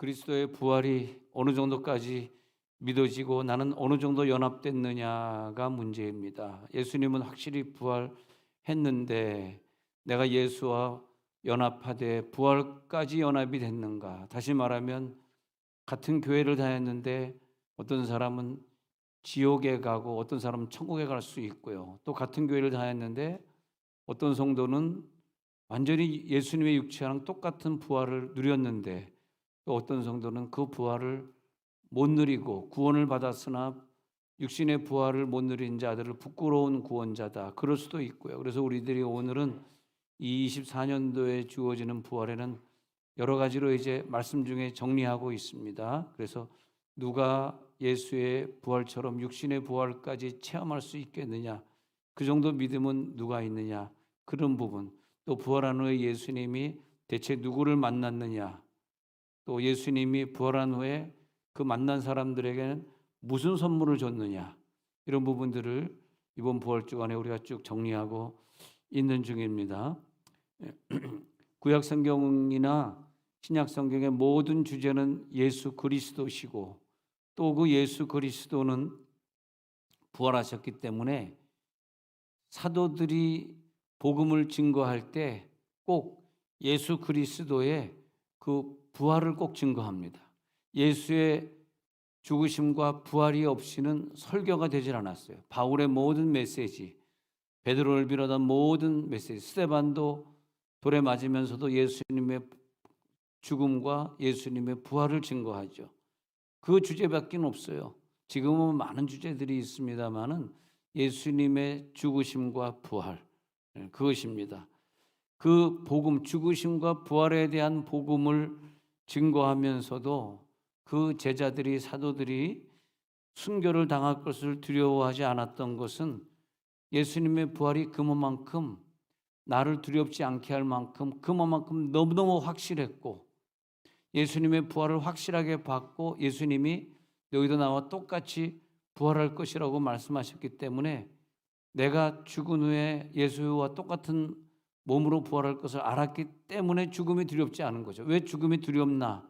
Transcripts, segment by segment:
그리스도의 부활이 어느 정도까지 믿어지고 나는 어느 정도 연합됐느냐가 문제입니다. 예수님은 확실히 부활했는데 내가 예수와 연합하되 부활까지 연합이 됐는가? 다시 말하면 같은 교회를 다녔는데 어떤 사람은 지옥에 가고 어떤 사람은 천국에 갈 수 있고요. 또 같은 교회를 다녔는데 어떤 성도는 완전히 예수님의 육체랑 똑같은 부활을 누렸는데 또 어떤 성도는 그 부활을 못 누리고 구원을 받았으나 육신의 부활을 못 누린 자들을 부끄러운 구원자다. 그럴 수도 있고요. 그래서 우리들이 오늘은 이 24년도에 주어지는 부활에는 여러 가지로 이제 말씀 중에 정리하고 있습니다. 그래서 누가 예수의 부활처럼 육신의 부활까지 체험할 수 있겠느냐? 그 정도 믿음은 누가 있느냐? 그런 부분. 또 부활한 후에 예수님이 대체 누구를 만났느냐? 또 예수님이 부활한 후에 그 만난 사람들에게는 무슨 선물을 줬느냐? 이런 부분들을 이번 부활 주간에 우리가 쭉 정리하고 있는 중입니다. 구약 성경이나 신약 성경의 모든 주제는 예수 그리스도시고 또 그 예수 그리스도는 부활하셨기 때문에 사도들이 복음을 증거할 때 꼭 예수 그리스도의 그 부활을 꼭 증거합니다. 예수의 죽으심과 부활이 없이는 설교가 되질 않았어요. 바울의 모든 메시지, 베드로를 비롯한 모든 메시지, 스데반도 돌에 맞으면서도 예수님의 죽음과 예수님의 부활을 증거하죠. 그 주제밖에 없어요. 지금은 많은 주제들이 있습니다만은 예수님의 죽으심과 부활, 그것입니다. 그 복음, 죽으심과 부활에 대한 복음을 증거하면서도 그 제자들이, 사도들이 순교를 당할 것을 두려워하지 않았던 것은 예수님의 부활이 그만큼 나를 두렵지 않게 할 만큼 그만큼 너무너무 확실했고 예수님의 부활을 확실하게 받고 예수님이 너희도 나와 똑같이 부활할 것이라고 말씀하셨기 때문에 내가 죽은 후에 예수와 똑같은 몸으로 부활할 것을 알았기 때문에 죽음이 두렵지 않은 거죠. 왜 죽음이 두렵나?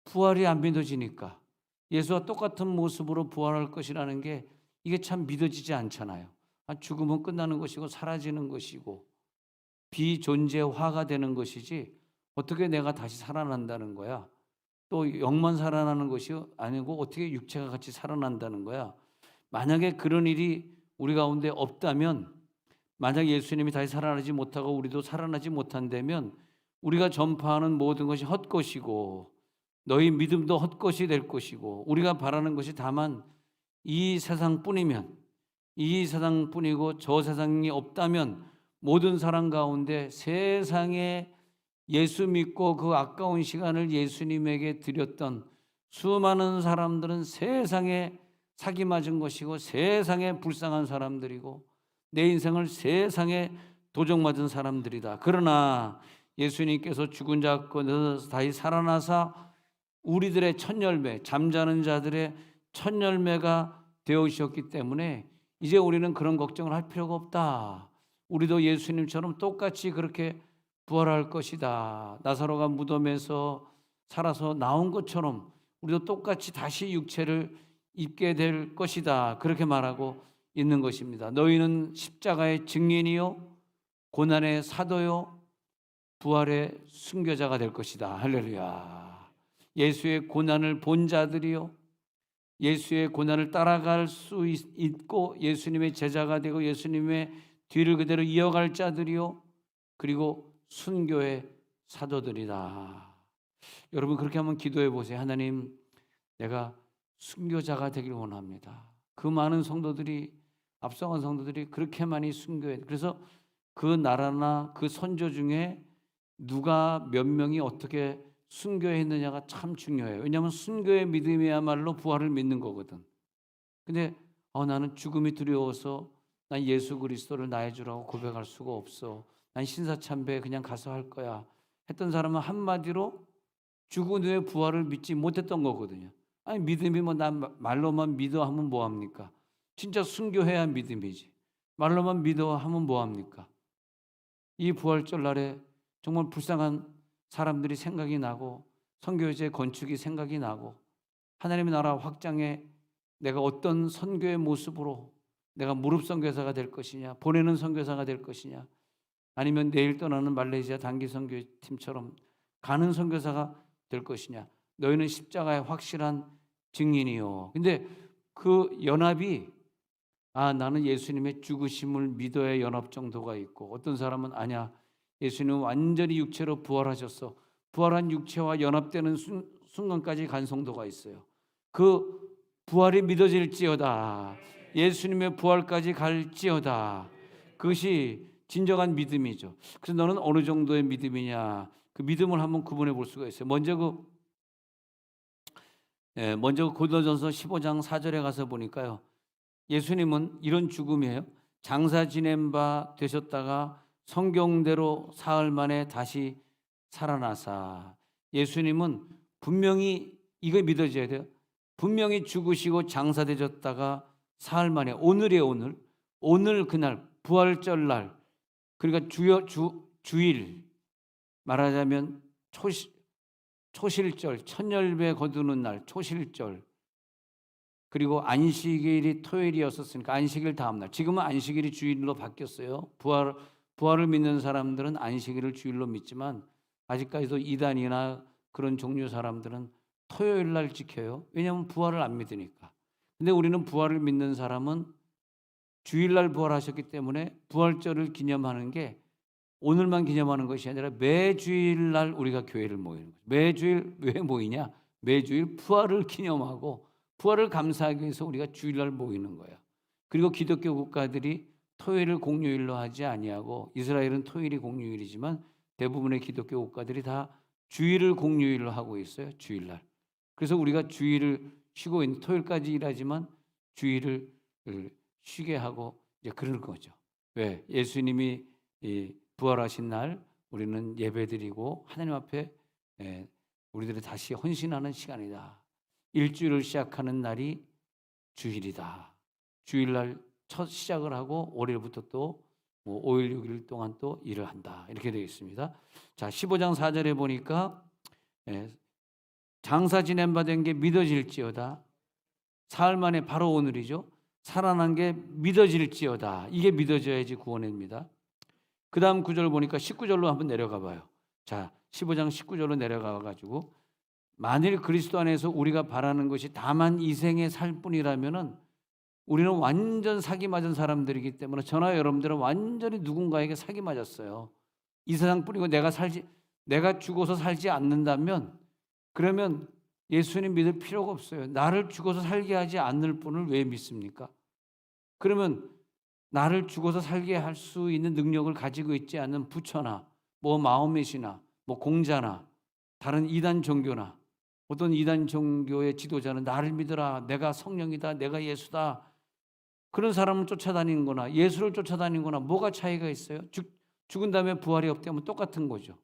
부활이 안 믿어지니까. 예수와 똑같은 모습으로 부활할 것이라는 게 이게 참 믿어지지 않잖아요. 죽음은 끝나는 것이고 사라지는 것이고 비존재화가 되는 것이지 어떻게 내가 다시 살아난다는 거야? 또 영만 살아나는 것이 아니고 어떻게 육체가 같이 살아난다는 거야? 만약에 그런 일이 우리 가운데 없다면, 만약 예수님이 다시 살아나지 못하고 우리도 살아나지 못한다면 우리가 전파하는 모든 것이 헛것이고 너희 믿음도 헛것이 될 것이고 우리가 바라는 것이 다만 이 세상뿐이면, 이 세상뿐이고 저 세상이 없다면 모든 사람 가운데 세상에 예수 믿고 그 아까운 시간을 예수님에게 드렸던 수많은 사람들은 세상에 사기 맞은 것이고 세상에 불쌍한 사람들이고 내 인생을 세상에 도적맞은 사람들이다. 그러나 예수님께서 죽은 자 가운데서 다시 살아나사 우리들의 첫 열매, 잠자는 자들의 첫 열매가 되어주셨기 때문에 이제 우리는 그런 걱정을 할 필요가 없다. 우리도 예수님처럼 똑같이 그렇게 부활할 것이다. 나사로가 무덤에서 살아서 나온 것처럼 우리도 똑같이 다시 육체를 입게 될 것이다. 그렇게 말하고 있는 것입니다. 너희는 십자가의 증인이요 고난의 사도요 부활의 순교자가 될 것이다. 할렐루야. 예수의 고난을 본 자들이요, 예수의 고난을 따라갈 수 있고 예수님의 제자가 되고 예수님의 뒤를 그대로 이어갈 자들이요, 그리고 순교의 사도들이다. 여러분 그렇게 한번 기도해 보세요. 하나님, 내가 순교자가 되길 원합니다. 그 많은 성도들이, 앞서간 성도들이 그렇게 많이 순교해. 그래서 그 나라나 그 선조 중에 누가 몇 명이 어떻게 순교했느냐가 참 중요해요. 왜냐하면 순교의 믿음이야말로 부활을 믿는 거거든. 근데 나는 죽음이 두려워서 난 예수 그리스도를 나의 주라고 고백할 수가 없어. 난 신사참배에 그냥 가서 할 거야 했던 사람은 한마디로 죽은 후에 부활을 믿지 못했던 거거든요. 아니 믿음이 뭐 난 말로만 믿어 하면 뭐합니까? 진짜 순교해야 믿음이지. 말로만 믿어 하면 뭐합니까? 이 부활절 날에 정말 불쌍한 사람들이 생각이 나고 선교제 건축이 생각이 나고 하나님의 나라 확장에 내가 어떤 선교의 모습으로 내가 무릎 선교사가 될 것이냐, 보내는 선교사가 될 것이냐, 아니면 내일 떠나는 말레이시아 단기 선교팀처럼 가는 선교사가 될 것이냐. 너희는 십자가의 확실한 증인이요. 근데 그 연합이 나는 예수님의 죽으심을 믿어야 연합 정도가 있고, 어떤 사람은 아니야, 예수님은 완전히 육체로 부활하셨어. 부활한 육체와 연합되는 순간까지 간 성도가 있어요. 그 부활이 믿어질지어다. 예수님의 부활까지 갈지어다. 그것이 진정한 믿음이죠. 그래서 너는 어느 정도의 믿음이냐, 그 믿음을 한번 구분해 볼 수가 있어요. 먼저 고린도전서 15장 4절에 가서 보니까요, 예수님은 이런 죽음이에요. 장사 지낸 바 되셨다가 성경대로 사흘 만에 다시 살아나사. 예수님은 분명히 이거 믿어져야 돼요. 분명히 죽으시고 장사되셨다가 사흘 만에, 오늘 그날 부활절 날, 그러니까 주일, 말하자면 초실절, 천열배 거두는 날 초실절, 그리고 안식일이 토요일이었었으니까 안식일 다음 날. 지금은 안식일이 주일로 바뀌었어요. 부활을 믿는 사람들은 안식일을 주일로 믿지만 아직까지도 이단이나 그런 종류 사람들은 토요일 날 지켜요. 왜냐하면 부활을 안 믿으니까. 근데 우리는 부활을 믿는 사람은 주일날 부활하셨기 때문에 부활절을 기념하는 게 오늘만 기념하는 것이 아니라 매주일날 우리가 교회를 모이는 거예요. 매주일 왜 모이냐? 매주일 부활을 기념하고 부활을 감사하기 위해서 우리가 주일날 모이는 거예요. 그리고 기독교 국가들이 토요일을 공휴일로 하지 아니하고, 이스라엘은 토요일이 공휴일이지만 대부분의 기독교 국가들이 다 주일을 공휴일로 하고 있어요. 주일날. 그래서 우리가 주일을 쉬고 있는, 토요일까지 일하지만 주일을 쉬게 하고 이제 그런 거죠. 왜? 예수님이 부활하신 날 우리는 예배드리고 하나님 앞에 우리들이 다시 헌신하는 시간이다. 일주일을 시작하는 날이 주일이다. 주일날 첫 시작을 하고 월요일부터 또 5일 6일 동안 또 일을 한다. 이렇게 되어 있습니다. 자, 15장 4절에 보니까 장사 지낸 바 된 게 믿어질지어다. 사흘 만에 바로 오늘이죠. 살아난 게 믿어질지어다. 이게 믿어져야지 구원입니다. 그 다음 구절 보니까 19절로 한번 내려가 봐요. 자, 15장 19절로 내려가 가지고, 만일 그리스도 안에서 우리가 바라는 것이 다만 이 생에 살 뿐이라면은 우리는 완전 사기 맞은 사람들이기 때문에, 저나 여러분들은 완전히 누군가에게 사기 맞았어요. 이 세상뿐이고 내가 죽어서 살지 않는다면, 그러면 예수님 믿을 필요가 없어요. 나를 죽어서 살게 하지 않을 분을 왜 믿습니까? 그러면 나를 죽어서 살게 할 수 있는 능력을 가지고 있지 않은 부처나 마호멧이나 공자나 다른 이단 종교나, 어떤 이단 종교의 지도자는 나를 믿어라, 내가 성령이다, 내가 예수다, 그런 사람을 쫓아다니는 거나 예수를 쫓아다니는 거나 뭐가 차이가 있어요? 죽은 다음에 부활이 없다면 똑같은 거죠.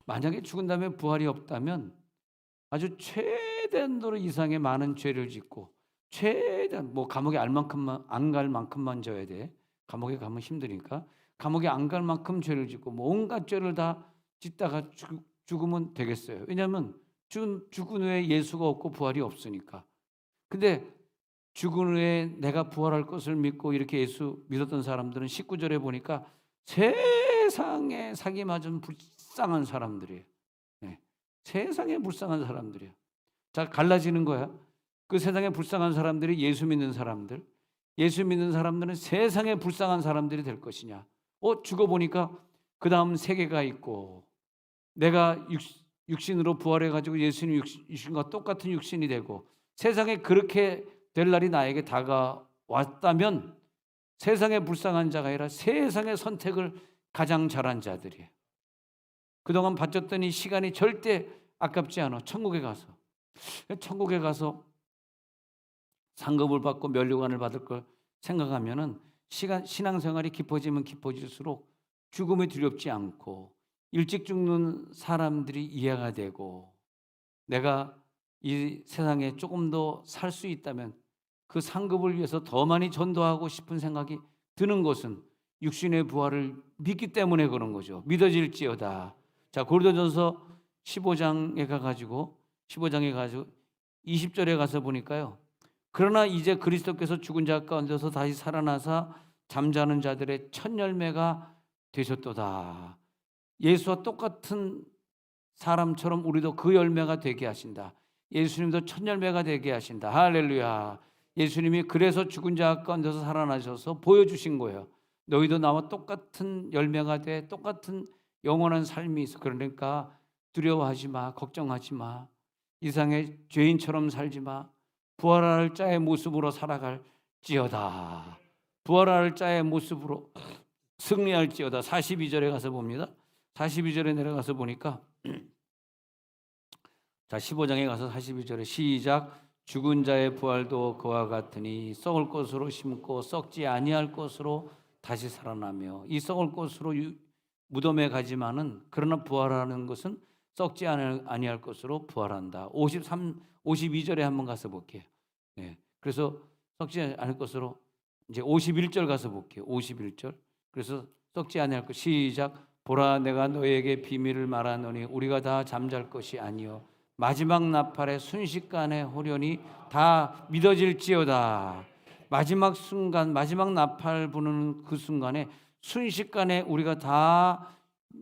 만약에 죽은 다음에 부활이 없다면 아주 최대한도로 이상의 많은 죄를 짓고, 최대한 감옥에 안 갈 만큼만 져야 돼. 감옥에 가면 힘드니까 감옥에 안 갈 만큼 죄를 짓고 온갖 죄를 다 짓다가 죽으면 되겠어요. 왜냐하면 죽은 후에 예수가 없고 부활이 없으니까. 근데 죽은 후에 내가 부활할 것을 믿고 이렇게 예수 믿었던 사람들은 19절에 보니까 세상에 사기 맞은 불쌍한 사람들이에요. 세상에 불쌍한 사람들이에요. 자, 갈라지는 거야. 그 세상에 불쌍한 사람들이 예수 믿는 사람들, 예수 믿는 사람들은 세상에 불쌍한 사람들이 될 것이냐. 죽어보니까 그 다음 세계가 있고, 내가 육신으로 부활해가지고 예수님 육신과 똑같은 육신이 되고, 세상에 그렇게 될 날이 나에게 다가왔다면 세상에 불쌍한 자가 아니라 세상의 선택을 가장 잘한 자들이에요. 그동안 바쳤던 이 시간이 절대 아깝지 않아. 천국에 가서 상급을 받고 면류관을 받을 걸 생각하면은 신앙생활이 깊어지면 깊어질수록 죽음이 두렵지 않고, 일찍 죽는 사람들이 이해가 되고, 내가 이 세상에 조금 더 살 수 있다면 그 상급을 위해서 더 많이 전도하고 싶은 생각이 드는 것은 육신의 부활을 믿기 때문에 그런 거죠. 믿어질지어다. 자, 고린도전서 15장에 가가지고 20절에 가서 보니까요. 그러나 이제 그리스도께서 죽은 자 가운데서 다시 살아나사 잠자는 자들의 첫 열매가 되셨도다. 예수와 똑같은 사람처럼 우리도 그 열매가 되게 하신다. 예수님도 첫 열매가 되게 하신다. 할렐루야. 예수님이 그래서 죽은 자 가운데서 살아나셔서 보여주신 거예요. 너희도 나와 똑같은 열매가 돼, 똑같은 영원한 삶이 있어. 그러니까 두려워하지 마, 걱정하지 마. 이상의 죄인처럼 살지 마. 부활할 자의 모습으로 살아갈지어다. 부활할 자의 모습으로 승리할지어다. 42절에 가서 봅니다. 42절에 내려가서 보니까 자, 15장에 가서 42절에 시작. 죽은 자의 부활도 그와 같으니 썩을 것으로 심고 썩지 아니할 것으로 다시 살아나며, 이 썩을 것으로 무덤에 가지만은 그러나 부활하는 것은 썩지 아니할 것으로 부활한다. 52절에 한번 가서 볼게요. 네. 그래서 썩지 않을 것으로 이제 51절 가서 볼게요. 51절. 그래서 썩지 아니할 것. 시작. 보라, 내가 너에게 비밀을 말하노니 우리가 다 잠잘 것이 아니요 마지막 나팔의 순식간에 호련히 다 믿어질지어다. 마지막 순간, 마지막 나팔 부는 그 순간에 순식간에 우리가 다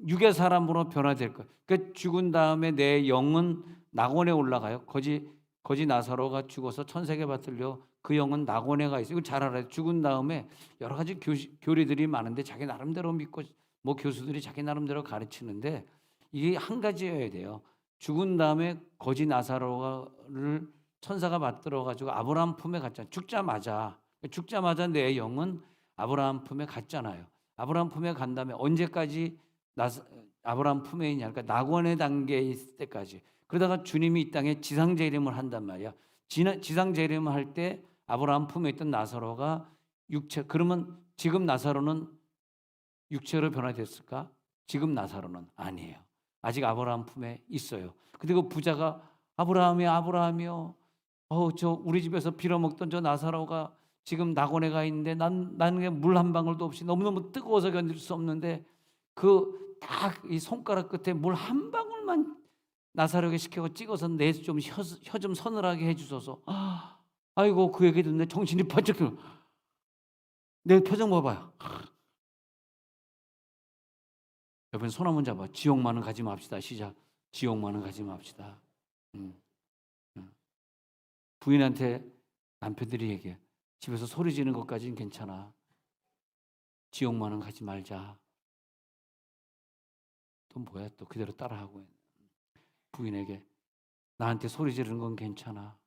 육의 사람으로 변화될 거예요. 그러니까 죽은 다음에 내 영은 낙원에 올라가요. 거지 나사로가 죽어서 천세계 받들려 그 영은 낙원에 가 있어요. 이거 잘 알아요. 죽은 다음에 여러 가지 교리들이 많은데 자기 나름대로 믿고 뭐 교수들이 자기 나름대로 가르치는데 이게 한 가지여야 돼요. 죽은 다음에 거지 나사로를 천사가 받들어 가지고 아브라함 품에 갔잖아요. 죽자마자 내 영은 아브라함 품에 갔잖아요. 아브라함 품에 간 다음에 언제까지 아브라함 품에 있냐? 그러니까 낙원의 단계에 있을 때까지. 그러다가 주님이 이 땅에 지상재림을 한단 말이야. 지상재림을 할 때 아브라함 품에 있던 나사로가 육체. 그러면 지금 나사로는 육체로 변화됐을까? 지금 나사로는 아니에요. 아직 아브라함 품에 있어요. 그리고 부자가 아브라함이요. 저 우리 집에서 빌어먹던 저 나사로가 지금 낙원에 가 있는데 나는 물 한 방울도 없이 너무너무 뜨거워서 견딜 수 없는데 그 딱 이 손가락 끝에 물 한 방울만 나사로에게 시켜서 찍어서 내 좀 혀 좀 서늘하게 해주소서. 아이고 그 얘기 듣는데 정신이 번쩍 들어. 내 표정 봐봐요. 옆에 손 한번 잡아. 지옥만은 가지 맙시다. 시작. 지옥만은 가지 맙시다. 부인한테 남편들이 얘기해. 집에서 소리 지르는 것까지는 괜찮아. 지옥만은 가지 말자. 또 뭐야? 또 그대로 따라하고. 부인에게 나한테 소리 지르는 건 괜찮아.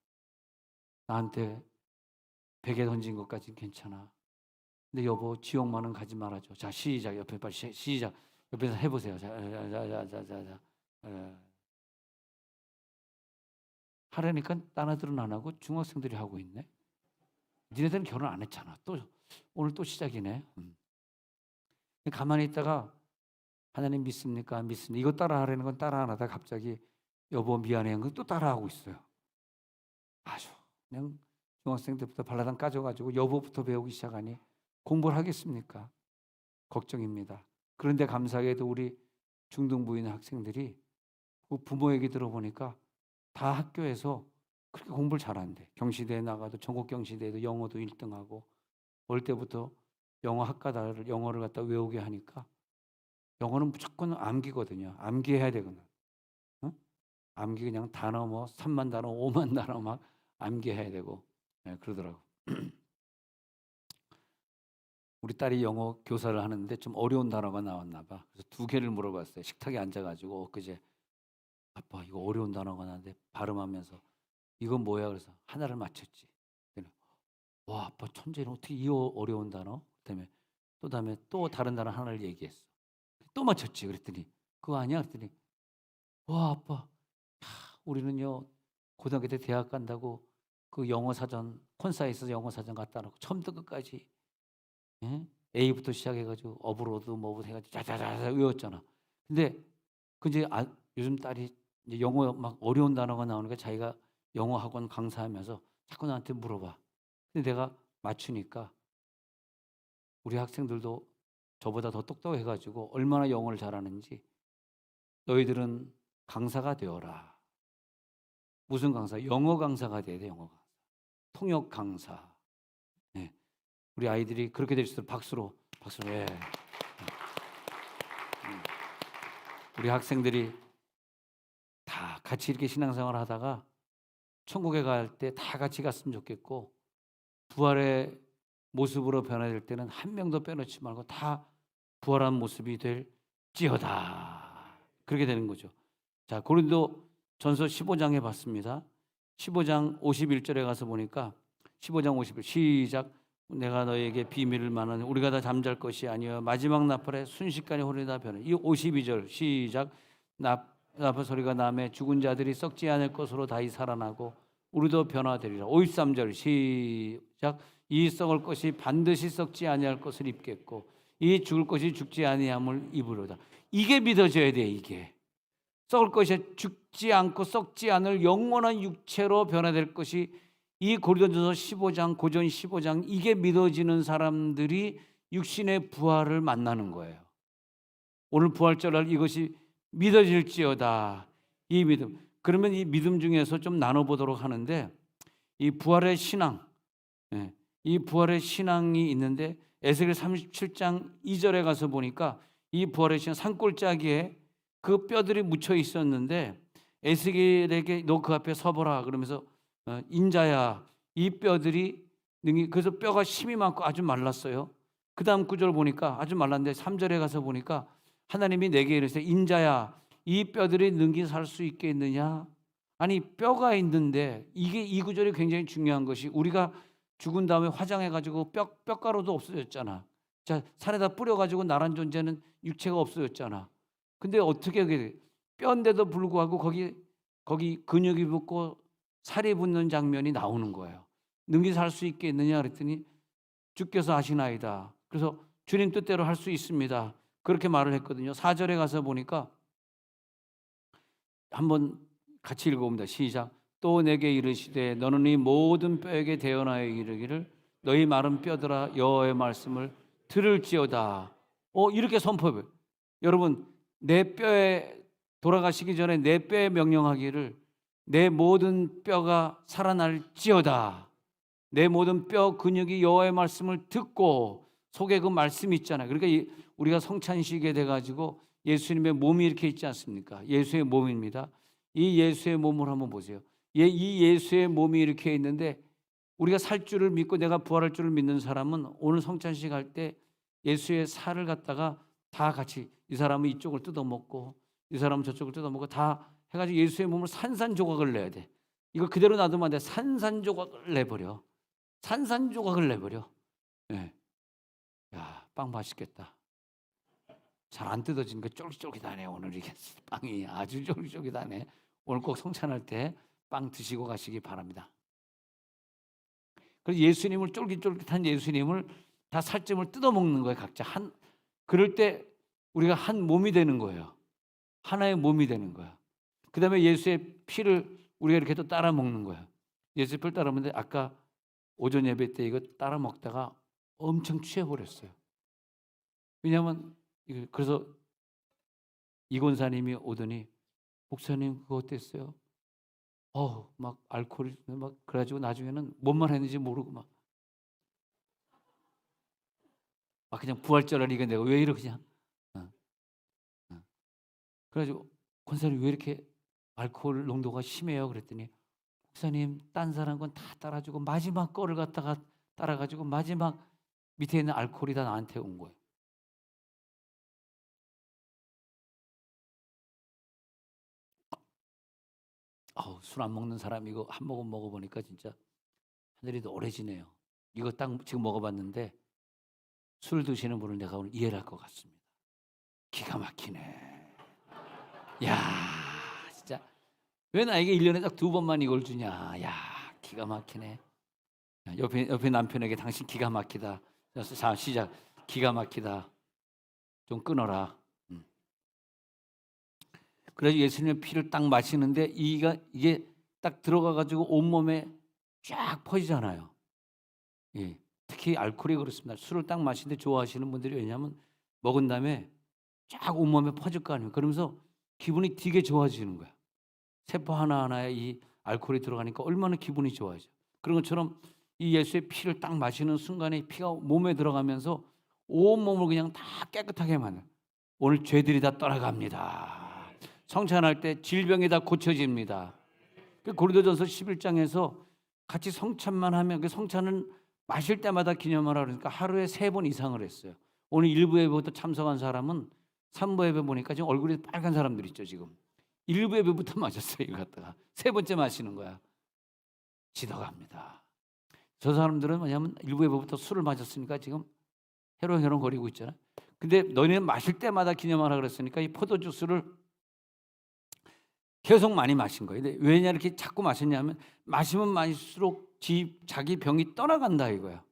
나한테 베개 던진 것까지는 괜찮아. 근데 여보 지옥만은 가지 말아줘. 자 시작. 옆에 빨리 시작. 옆에서 해보세요. 자. 하라니까 딴 애들은 안 하고 중학생들이 하고 있네. 니네들은 결혼 안 했잖아. 또 오늘 또 시작이네. 가만히 있다가 하나님 믿습니까? 믿습니다. 이거 따라하라는 건 따라 안 하다 갑자기 여보 미안해 한 거 또 따라하고 있어요. 아주 그냥 중학생 때부터 발라당 까져가지고 여보부터 배우기 시작하니 공부를 하겠습니까? 걱정입니다. 그런데 감사하게도 우리 중등부인 학생들이 부모 얘기 들어보니까 다 학교에서 그렇게 공부를 잘한대. 경시대에 나가도 전국 경시대에도 영어도 1등하고 어릴 때부터 영어 학과다를 영어를 갖다 외우게 하니까 영어는 무조건 암기거든요. 암기해야 되거든. 응? 암기 그냥 단어 뭐 3만 단어 5만 단어 막 암기해야 되고 그러더라고. 우리 딸이 영어 교사를 하는데 좀 어려운 단어가 나왔나 봐. 그래서 2개를 물어봤어요. 식탁에 앉아가지고 그제 아빠 이거 어려운 단어가 나는데 발음하면서 이건 뭐야? 그래서 하나를 맞췄지. 와 아빠 천재는 어떻게 이 어려운 단어? 그다음에 또 다른 단어 하나를 얘기했어. 또 맞췄지. 그랬더니 그거 아니야? 그랬더니 와 아빠 우리는요 고등학교 때 대학 간다고 그 영어 사전 콘사이트에서 영어 사전 갖다 놓고 처음부터 끝까지 A부터 시작해가지고 어브로드 뭐부터 해가지고 자자자자 외웠잖아. 근데 그 이제 요즘 딸이 이제 영어 막 어려운 단어가 나오니까 자기가 영어 학원 강사하면서 자꾸 나한테 물어봐. 근데 내가 맞추니까 우리 학생들도 저보다 더 똑똑해가지고 얼마나 영어를 잘하는지 너희들은 강사가 되어라. 무슨 강사? 영어 강사가 돼야 돼. 영어 강사. 통역 강사. 네. 우리 아이들이 그렇게 될 수 있도록 박수로. 예. 우리 학생들이 다 같이 이렇게 신앙생활 하다가 천국에 갈 때 다 같이 갔으면 좋겠고, 부활의 모습으로 변화될 때는 한 명도 빼놓지 말고 다 부활한 모습이 될지어다. 그렇게 되는 거죠. 자, 고린도 전서 15장에 봤습니다. 15장 51절에 가서 보니까 15장 51 시작. 내가 너에게 비밀을 말하니 우리가 다 잠잘 것이 아니여 마지막 나팔에 순식간에 홀리다 변해. 이 52절 시작. 나팔 소리가 나매 죽은 자들이 썩지 않을 것으로 다시 살아나고 우리도 변화되리라. 53절 시작. 이 썩을 것이 반드시 썩지 아니할 것을 입겠고 이 죽을 것이 죽지 아니함을 입으로다. 이게 믿어져야 돼. 이게 썩을 것이 죽지 않고 썩지 않을 영원한 육체로 변화될 것이, 이 고린도전서 15장 고전 15장, 이게 믿어지는 사람들이 육신의 부활을 만나는 거예요. 오늘 부활절날 이것이 믿어질지어다. 이 믿음. 그러면 이 믿음 중에서 좀 나눠보도록 하는데, 이 부활의 신앙, 이 부활의 신앙이 있는데 에스겔 37장 2절에 가서 보니까 이 부활의 신앙, 산골짜기에 그 뼈들이 묻혀 있었는데 에스겔에게 너 그 앞에 서보라 그러면서 인자야, 이 뼈들이 그래서 뼈가 심이 많고 아주 말랐어요. 그 다음 구절 보니까 아주 말랐는데 3절에 가서 보니까 하나님이 내게 이르시되 인자야, 이 뼈들이 능히 살 수 있겠느냐. 아니 뼈가 있는데, 이게 이 구절이 굉장히 중요한 것이, 우리가 죽은 다음에 화장해가지고 뼈가루도 없어졌잖아. 자, 산에다 뿌려가지고 나란 존재는 육체가 없어졌잖아. 근데 어떻게 뼈인데도 불구하고 거기 근육이 붙고 살이 붙는 장면이 나오는 거예요. 능히 살 수 있겠느냐 그랬더니 주께서 하시나이다. 그래서 주님 뜻대로 할 수 있습니다. 그렇게 말을 했거든요. 4절에 가서 보니까 한번 같이 읽어봅니다. 시작. 또 내게 이르시되 너는 이 모든 뼈에게 대언하여 이르기를 너희 마른 뼈들아 여호와의 말씀을 들을지어다. 이렇게 선포해요. 여러분, 내 뼈에 돌아가시기 전에 내 뼈에 명령하기를 내 모든 뼈가 살아날지어다. 내 모든 뼈 근육이 여호와의 말씀을 듣고, 속에 그 말씀이 있잖아요. 그러니까 우리가 성찬식에 돼가지고 예수님의 몸이 이렇게 있지 않습니까? 예수의 몸입니다. 이 예수의 몸을 한번 보세요. 이 예수의 몸이 이렇게 있는데, 우리가 살 줄을 믿고 내가 부활할 줄을 믿는 사람은 오늘 성찬식 할 때 예수의 살을 갖다가 다 같이, 이 사람은 이쪽을 뜯어먹고 이 사람은 저쪽을 뜯어먹고 다 해가지고 예수의 몸을 산산조각을 내야 돼. 이거 그대로 놔두면 안 돼. 산산조각을 내버려. 산산조각을 내버려. 네. 야, 빵 맛있겠다. 잘 안 뜯어지니까 쫄깃쫄깃하네. 오늘 이게 빵이 아주 쫄깃쫄깃하네. 오늘 꼭 성찬할 때 빵 드시고 가시기 바랍니다. 그래서 예수님을, 쫄깃쫄깃한 예수님을 다 살점을 뜯어먹는 거예요. 각자 그럴 때 우리가 한 몸이 되는 거예요. 하나의 몸이 되는 거야. 그 다음에 예수의 피를 우리가 이렇게 또 따라 먹는 거야. 예수의 피를 따라 먹는데 아까 오전 예배 때 이거 따라 먹다가 엄청 취해버렸어요. 왜냐하면 그래서 이 권사님이 오더니 목사님 그거 어땠어요? 막 알코올이 막 그래가지고 나중에는 뭔 말 했는지 모르고 막 그냥 부활절을 이거 내가 왜 이렇게 그냥 그래가지고 권사님 왜 이렇게 알코올 농도가 심해요? 그랬더니 목사님 딴 사람 건 다 따라주고 마지막 거를 갖다가 따라가지고 마지막 밑에 있는 알코올이 다 나한테 온 거예요. 술 안 먹는 사람 이거 한 모금 먹어보니까 진짜 하늘이 노래지네요. 이거 딱 지금 먹어봤는데 술 드시는 분을 내가 오늘 이해를 할 것 같습니다. 기가 막히네. 야, 진짜 왜 나에게 1년에 딱 2번만 이걸 주냐. 야, 기가 막히네. 옆에 남편에게 당신 기가 막히다. 자, 시작. 기가 막히다. 좀 끊어라. 그래서 예수님의 피를 딱 마시는데 이게 딱 들어가가지고 온몸에 쫙 퍼지잖아요. 예, 특히 알코올이 그렇습니다. 술을 딱 마시는데 좋아하시는 분들이, 왜냐하면 먹은 다음에 쫙 온몸에 퍼질 거 아니에요. 그러면서 기분이 되게 좋아지는 거야. 세포 하나하나에 이 알코올이 들어가니까 얼마나 기분이 좋아져. 그런 것처럼 이 예수의 피를 딱 마시는 순간에 피가 몸에 들어가면서 온몸을 그냥 다 깨끗하게 만들어. 오늘 죄들이 다 떠나갑니다. 성찬할 때 질병이 다 고쳐집니다. 고린도전서 11장에서 같이 성찬만 하면 그 성찬은 마실 때마다 기념하라 그러니까 하루에 3번 이상을 했어요. 오늘 1부 예배부터 참석한 사람은 3부 예배 보니까 지금 얼굴이 빨간 사람들 있죠. 지금 1부 예배부터 마셨어요. 이거 갖다가 3번째 마시는 거야. 지나갑니다. 저 사람들은 뭐냐면 1부 예배부터 술을 마셨으니까 지금 해롱해롱 거리고 있잖아. 근데 너희는 마실 때마다 기념하라 그랬으니까 이 포도주스를 계속 많이 마신 거예요. 근데 왜냐 이렇게 자꾸 마셨냐면 마시면 마실수록 자기 병이 떠나간다 이거야.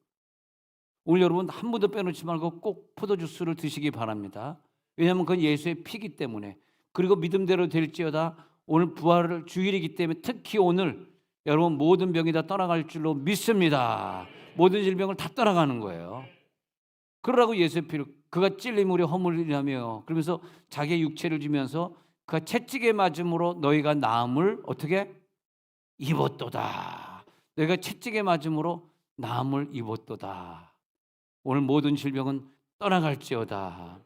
오늘 여러분 한 번도 빼놓지 말고 꼭 포도주스를 드시기 바랍니다. 왜냐하면 그건 예수의 피기 때문에. 그리고 믿음대로 될지어다 오늘 부활을 주일이기 때문에 특히 오늘 여러분 모든 병이 다 떠나갈 줄로 믿습니다. 모든 질병을 다 떠나가는 거예요. 그러라고 예수의 피를 그가 찔림 우리 허물이라며 그러면서 자기의 육체를 주면서 그가 채찍에 맞음으로 너희가 나음을 어떻게 입었도다. 너희가 채찍에 맞음으로 나음을 입었도다. 오늘 모든 질병은 떠나갈지어다.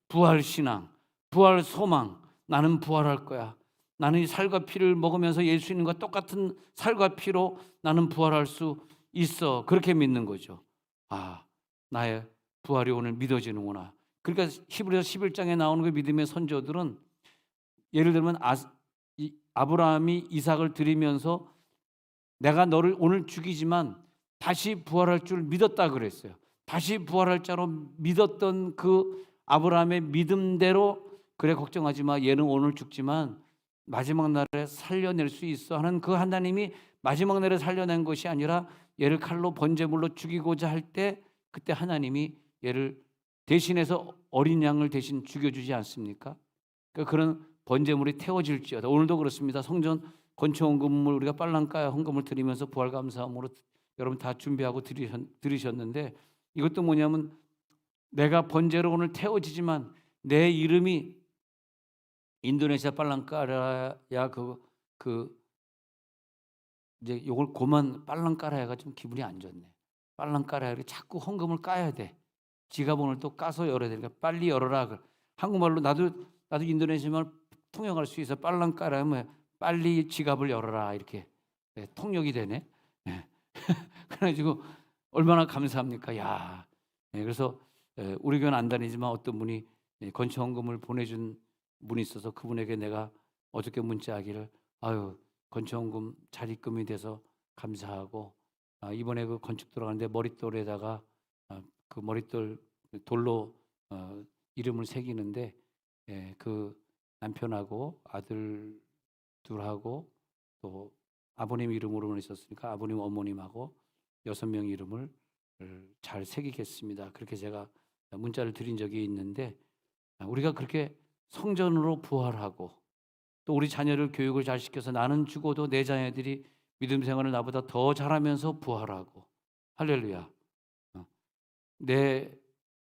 부활 신앙, 부활 소망. 나는 부활할 거야. 나는 이 살과 피를 먹으면서 예수님과 똑같은 살과 피로 나는 부활할 수 있어. 그렇게 믿는 거죠. 아, 나의 부활이 오늘 믿어지는구나. 그러니까 히브리서 11장에 나오는 그 믿음의 선조들은 예를 들면 아브라함이 이삭을 드리면서 내가 너를 오늘 죽이지만 다시 부활할 줄 믿었다 그랬어요. 다시 부활할 자로 믿었던 그 아브라함의 믿음대로 그래 걱정하지 마. 얘는 오늘 죽지만 마지막 날에 살려낼 수 있어 하는 그 하나님이 마지막 날에 살려낸 것이 아니라 얘를 칼로 번제물로 죽이고자 할 때 그때 하나님이 얘를 대신해서 어린 양을 대신 죽여주지 않습니까? 그러니까 그런 번제물이 태워질지어다. 오늘도 그렇습니다. 성전 건축 헌금을 우리가 빨랑까야 헌금을 드리면서 부활 감사함으로 여러분 다 준비하고 들으셨는데 이것도 뭐냐면 내가 번제로 오늘 태워지지만 내 이름이 인도네시아 빨랑까라야 이제 요걸 고만 빨랑까라야가 좀 기분이 안 좋네. 빨랑까라야 이렇게 자꾸 헌금을 까야 돼. 지갑을 또 까서 열어야 되니까 빨리 열어라. 한국말로 나도 인도네시아 말 통역할 수 있어. 빨랑까라면 빨리 지갑을 열어라 이렇게 통역이 되네. 그래가지고 얼마나 감사합니까? 야, 그래서 우리 교회는 안 다니지만 어떤 분이 건축헌금을 보내준 분이 있어서 그분에게 내가 어저께 문자하기를 아유 건축헌금 잘 입금이 돼서 감사하고 이번에 그 건축 들어가는데 머릿돌에다가 그 머릿돌 돌로 이름을 새기는데 그 남편하고 아들 둘하고 또 아버님 이름으로 있었으니까 아버님 어머님하고 6명 이름을 잘 새기겠습니다. 그렇게 제가 문자를 드린 적이 있는데 우리가 그렇게 성전으로 부활하고 또 우리 자녀를 교육을 잘 시켜서 나는 죽어도 내 자녀들이 믿음 생활을 나보다 더 잘하면서 부활하고 할렐루야.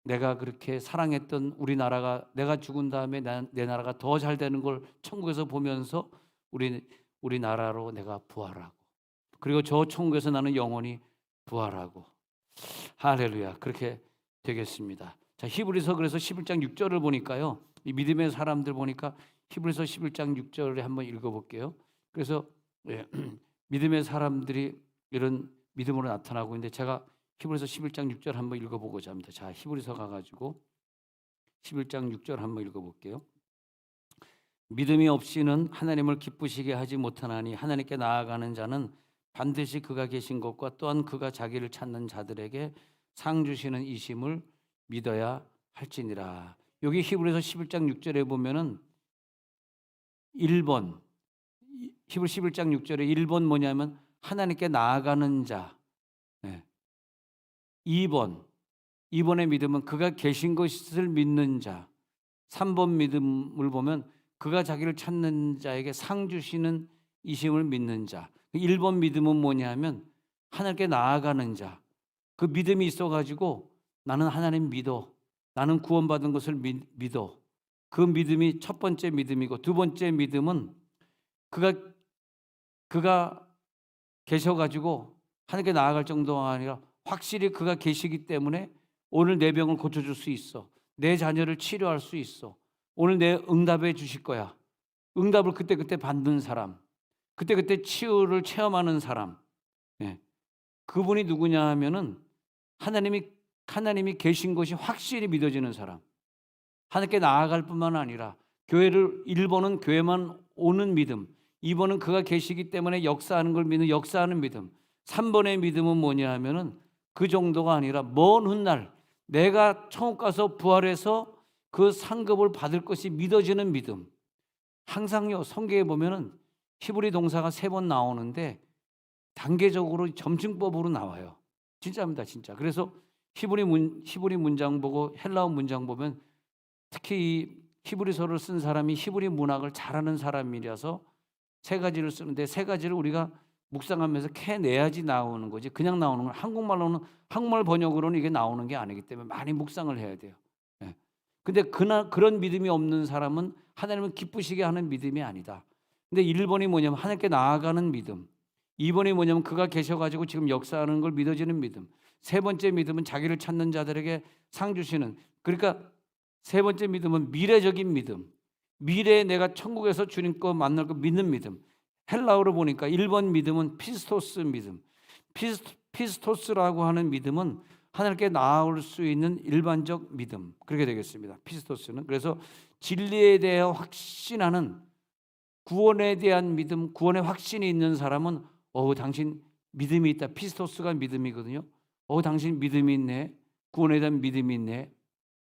내가 그렇게 사랑했던 우리나라가 내가 죽은 다음에 내 나라가 더 잘 되는 걸 천국에서 보면서 우리 나라로 내가 부활하고 그리고 저 천국에서 나는 영원히 부활하고 할렐루야. 그렇게 되겠습니다. 자, 히브리서 그래서 11장 6절을 보니까요. 이 믿음의 사람들 보니까 히브리서 11장 6절에 한번 읽어볼게요. 그래서 믿음의 사람들이 이런 믿음으로 나타나고 있는데 제가 히브리서 11장 6절 한번 읽어보고자 합니다. 자, 히브리서 가가지고 11장 6절 한번 읽어볼게요. 믿음이 없이는 하나님을 기쁘시게 하지 못하나니 하나님께 나아가는 자는 반드시 그가 계신 것과 또한 그가 자기를 찾는 자들에게 상 주시는 이심을 믿어야 할지니라. 여기 히브리서 11장 6절에 보면은 1번 히브리 11장 6절에 1번 뭐냐면 하나님께 나아가는 자. 2번의 믿음은 그가 계신 것을 믿는 자. 3번 믿음을 보면 그가 자기를 찾는 자에게 상 주시는 이심을 믿는 자. 1번 믿음은 뭐냐면 하나님께 나아가는 자. 그 믿음이 있어가지고 나는 하나님 믿어. 나는 구원받은 것을 믿어. 그 믿음이 첫 번째 믿음이고, 두 번째 믿음은 그가 계셔가지고 하나님께 나아갈 정도가 아니라 확실히 그가 계시기 때문에 오늘 내 병을 고쳐줄 수 있어. 내 자녀를 치료할 수 있어. 오늘 내 응답해 주실 거야. 응답을 그때그때 받는 사람, 그때그때 치유를 체험하는 사람. 예. 그분이 누구냐 하면은 하나님이 계신 것이 확실히 믿어지는 사람. 하나님께 나아갈 뿐만 아니라 교회를 1번은 교회만 오는 믿음, 2번은 그가 계시기 때문에 역사하는 걸 믿는 역사하는 믿음, 3번의 믿음은 뭐냐 하면은 그 정도가 아니라 먼 훗날 내가 천국 가서 부활해서 그 상급을 받을 것이 믿어지는 믿음. 항상요, 성경에 보면은 히브리 동사가 3번 나오는데 단계적으로 점증법으로 나와요. 진짜입니다, 진짜. 그래서 히브리 문장 보고 헬라어 문장 보면 특히 이 히브리서를 쓴 사람이 히브리 문학을 잘하는 사람이라서 3가지를 쓰는데 3가지를 우리가 묵상하면서 캐내야지 나오는 거지. 그냥 나오는 건 한국말 번역으로는 이게 나오는 게 아니기 때문에 많이 묵상을 해야 돼요. 예. 근데 그런 믿음이 없는 사람은 하나님은 기쁘시게 하는 믿음이 아니다. 근데 1번이 뭐냐면 하나님께 나아가는 믿음. 2번이 뭐냐면 그가 계셔가지고 지금 역사하는 걸 믿어지는 믿음. 3번째 믿음은 자기를 찾는 자들에게 상 주시는, 그러니까 3번째 믿음은 미래적인 믿음. 미래에 내가 천국에서 주님 거 만날 거 믿는 믿음. 헬라어로 보니까 1번 믿음은 피스토스 믿음. 피스토스라고 하는 믿음은 하나님께 나아올 수 있는 일반적 믿음. 그렇게 되겠습니다. 피스토스는. 그래서 진리에 대해 확신하는, 구원에 대한 믿음, 구원의 확신이 있는 사람은 당신 믿음이 있다. 피스토스가 믿음이거든요. 당신 믿음이 있네. 구원에 대한 믿음이 있네.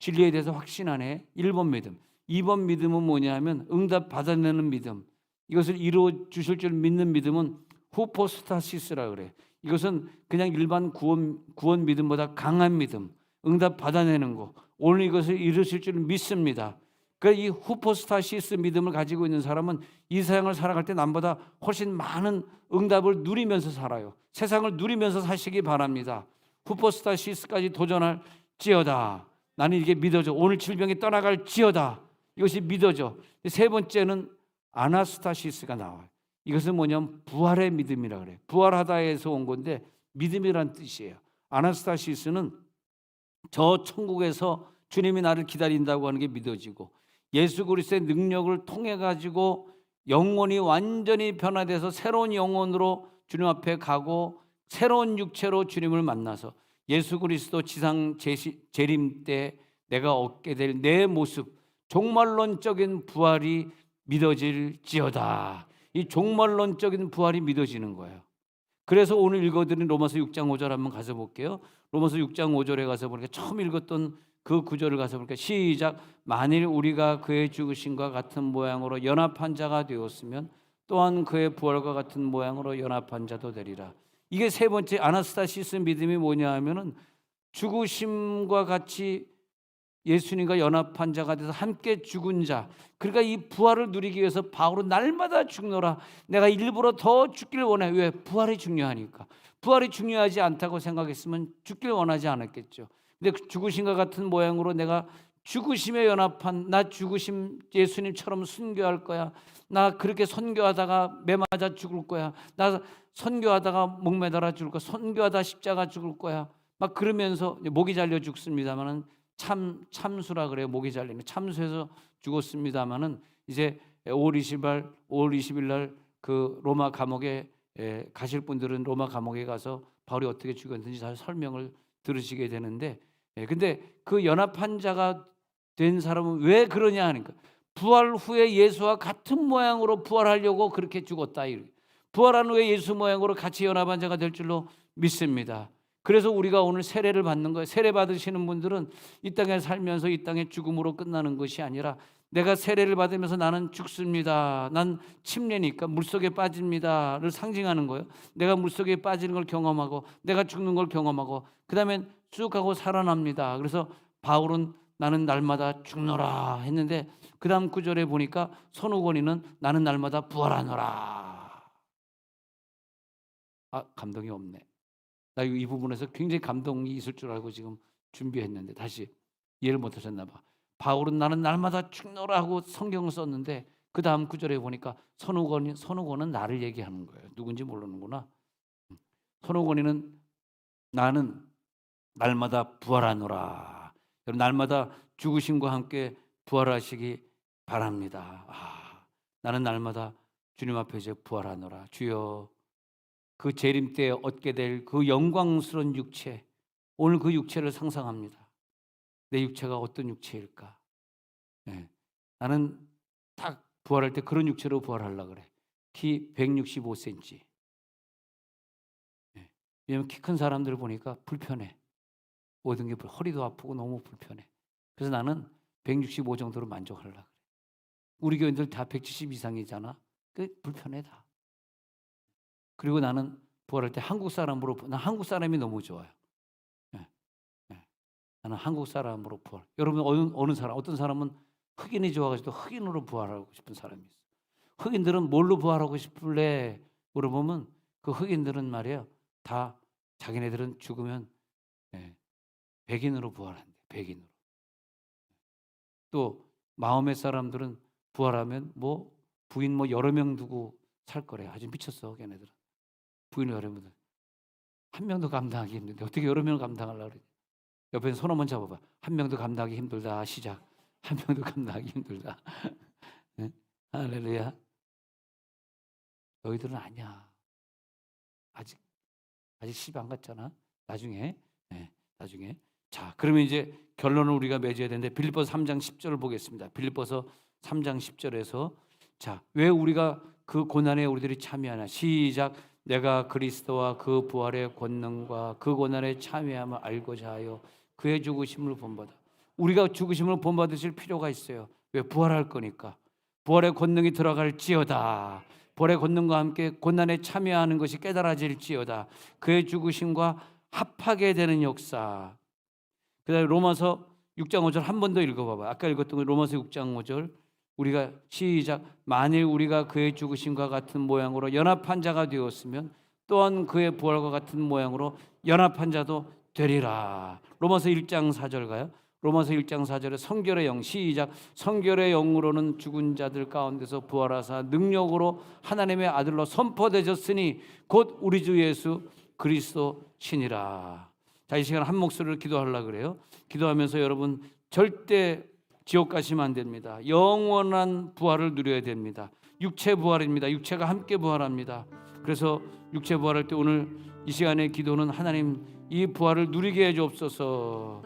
진리에 대해서 확신하네. 1번 믿음. 2번 믿음은 뭐냐면 응답 받아내는 믿음. 이것을 이루어 주실 줄 믿는 믿음은 후포스타시스라 그래. 이것은 그냥 일반 구원 믿음보다 강한 믿음. 응답 받아내는 거. 오늘 이것을 이루실 줄 믿습니다. 그러니까 이 후포스타시스 믿음을 가지고 있는 사람은 이 세상을 살아갈 때 남보다 훨씬 많은 응답을 누리면서 살아요. 세상을 누리면서 사시기 바랍니다. 후포스타시스까지 도전할지어다. 나는 이게 믿어져. 오늘 질병이 떠나갈지어다. 이것이 믿어져. 3번째는 아나스타시스가 나와요. 이것은 뭐냐면 부활의 믿음이라 그래요. 부활하다에서 온 건데 믿음이란 뜻이에요. 아나스타시스는 저 천국에서 주님이 나를 기다린다고 하는 게 믿어지고, 예수 그리스도의 능력을 통해 가지고 영혼이 완전히 변화돼서 새로운 영혼으로 주님 앞에 가고 새로운 육체로 주님을 만나서 예수 그리스도 지상 재림 때 내가 얻게 될 내 모습, 종말론적인 부활이 믿어질지어다. 이 종말론적인 부활이 믿어지는 거예요. 그래서 오늘 읽어드린 로마서 6장 5절 한번 가서 볼게요. 로마서 6장 5절에 가서 보니까 처음 읽었던 그 구절을 가서 보니까 시작. 만일 우리가 그의 죽으심과 같은 모양으로 연합한 자가 되었으면 또한 그의 부활과 같은 모양으로 연합한 자도 되리라. 이게 3번째 아나스타시스 믿음이 뭐냐 하면은 죽으심과 같이 예수님과 연합한 자가 돼서 함께 죽은 자. 그러니까 이 부활을 누리기 위해서 바울은 날마다 죽노라. 내가 일부러 더 죽길 원해. 왜? 부활이 중요하니까. 부활이 중요하지 않다고 생각했으면 죽길 원하지 않았겠죠. 근데 죽으심과 같은 모양으로 내가 죽으심에 연합한, 나 죽으심 예수님처럼 순교할 거야. 나 그렇게 선교하다가 매 맞아 죽을 거야. 나 선교하다가 목 매달아 죽을 거야. 선교하다 십자가 죽을 거야. 막 그러면서 목이 잘려 죽습니다만은 참수라 그래요. 목이 잘리는 참수해서 죽었습니다만은 이제 5월 20일 날 그 로마 감옥에 가실 분들은 로마 감옥에 가서 바울이 어떻게 죽었는지 잘 설명을 들으시게 되는데, 근데 그 연합한 자가 된 사람은 왜 그러냐 하니까 부활 후에 예수와 같은 모양으로 부활하려고 그렇게 죽었다. 부활한 후에 예수 모양으로 같이 연합한 자가 될 줄로 믿습니다. 그래서 우리가 오늘 세례를 받는 거예요. 세례 받으시는 분들은 이 땅에 살면서 이 땅의 죽음으로 끝나는 것이 아니라 내가 세례를 받으면서 나는 죽습니다. 난 침례니까 물속에 빠집니다를 상징하는 거예요. 내가 물속에 빠지는 걸 경험하고 내가 죽는 걸 경험하고 그 다음엔 쑥 하고 살아납니다. 그래서 바울은 나는 날마다 죽노라 했는데 그 다음 구절에 보니까 손우건이는 나는 날마다 부활하노라. 감동이 없네. 나 이 부분에서 굉장히 감동이 있을 줄 알고 지금 준비했는데 다시 이해를 못하셨나 봐. 바울은 나는 날마다 죽노라 하고 성경을 썼는데 그 다음 구절에 보니까 손오건은 나를 얘기하는 거예요. 누군지 모르는구나. 손오건이는 나는 날마다 부활하노라. 여러분 날마다 죽으심과 함께 부활하시기 바랍니다. 나는 날마다 주님 앞에 이제 부활하노라. 주여 그 재림 때 얻게 될 그 영광스러운 육체, 오늘 그 육체를 상상합니다. 내 육체가 어떤 육체일까? 네. 나는 딱 부활할 때 그런 육체로 부활하려고 그래. 키 165cm. 네. 왜냐면 키 큰 사람들을 보니까 불편해. 모든 게 허리도 아프고 너무 불편해. 그래서 나는 165 정도로 만족하려고 그래. 우리 교인들 다 170 이상이잖아. 그 불편해 다. 그리고 나는 부활할 때 한국 사람으로, 나 한국 사람이 너무 좋아요. 네. 네. 나는 한국 사람으로 부활. 여러분 어느 사람, 어떤 사람은 흑인이 좋아가지고 흑인으로 부활하고 싶은 사람이 있어. 흑인들은 뭘로 부활하고 싶을래? 물어보면 그 흑인들은 말이에요. 다 자기네들은 죽으면 백인으로 부활한대. 백인으로. 또 마음의 사람들은 부활하면 뭐 부인 뭐 여러 명 두고 살 거래. 아주 미쳤어, 걔네들은. 부인을 여러 명, 한 명도 감당하기 힘든데 어떻게 여러 명을 감당하려고 그래? 옆에서 손 한번 잡아봐. 한 명도 감당하기 힘들다. 시작. 한 명도 감당하기 힘들다. 네? 할렐루야. 너희들은 아니야. 아직 시집 안 갔잖아. 나중에. 나중에. 자, 그러면 이제 결론을 우리가 맺어야 되는데 빌립보서 3장 10절을 보겠습니다. 빌립보서 3장 10절에서 자, 왜 우리가 그 고난에 우리들이 참여하나? 시작. 내가 그리스도와 그 부활의 권능과 그 고난에 참여함을 알고자 하여 그의 죽으심을 본받아. 우리가 죽으심을 본받으실 필요가 있어요. 왜? 부활할 거니까. 부활의 권능이 들어갈지어다. 부활의 권능과 함께 고난에 참여하는 것이 깨달아질지어다. 그의 죽으심과 합하게 되는 역사. 그다음에 로마서 6장 5절 한 번 더 읽어봐봐. 아까 읽었던 로마서 6장 5절. 우리가 시작. 만일 우리가 그의 죽으심과 같은 모양으로 연합한 자가 되었으면 또한 그의 부활과 같은 모양으로 연합한 자도 되리라. 로마서 1장 4절 가요. 로마서 1장 4절에 성결의 영. 시작. 성결의 영으로는 죽은 자들 가운데서 부활하사 능력으로 하나님의 아들로 선포되셨으니 곧 우리 주 예수 그리스도 신이라. 자, 이 시간 한 목소리를 기도하려고 그래요. 기도하면서 여러분 절대 지옥 가시면 안 됩니다. 영원한 부활을 누려야 됩니다. 육체 부활입니다. 육체가 함께 부활합니다. 그래서 육체 부활할 때 오늘 이 시간의 기도는 하나님 이 부활을 누리게 해 주옵소서.